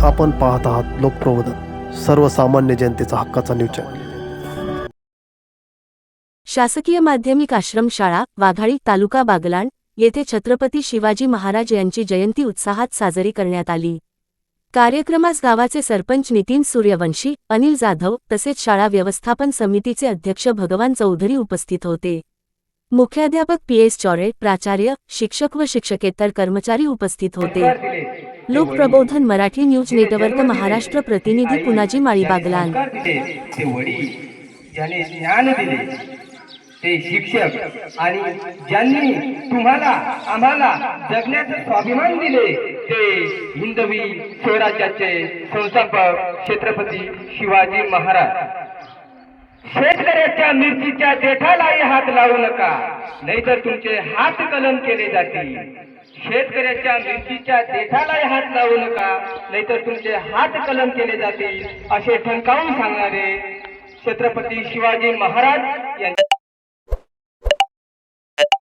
आपण पाहत आहात लोकप्रबोधन, सर्वसामान्य जनतेचा हक्काचा न्यूज चॅनल। शासकीय माध्यमिक आश्रम शाळा वाघाळी तालुका बागलाण येथे छत्रपती शिवाजी महाराज यांची जयंती उत्साहात साजरी करण्यात आली। कार्यक्रमास गावाचे सरपंच नितीन सूर्यवंशी, अनिल जाधव तसेच शाळा व्यवस्थापन समितीचे अध्यक्ष भगवान चौधरी उपस्थित होते। मुख्याध्यापक PS चौरे, प्राचार्य, शिक्षक व शिक्षकेतर कर्मचारी उपस्थित होते। लोकप्रबोधन मराठी न्यूज नेटवर्क महाराष्ट्र प्रतिनिधी पुनाजी माळी बागलाण। ज्याने ज्ञान दिले ते शिक्षक आणि ज्यांनी तुम्हाला आम्हाला जगण्याचे स्वाभिमान दिले ते हिंदवी स्वराज्याचे संस्थापक छत्रपती शिवाजी महाराज। शेतकऱ्याच्या मिरचीच्या देठालाही हात लावू नका, नाहीतर तुमचे हात कलम केले जातील। शेतकऱ्याच्या मिरचीच्या देठालाही हात लावू नका, नाहीतर तुमचे हात कलम केले जातील, असे ठणकावून सांगणारे छत्रपती शिवाजी महाराज यांचे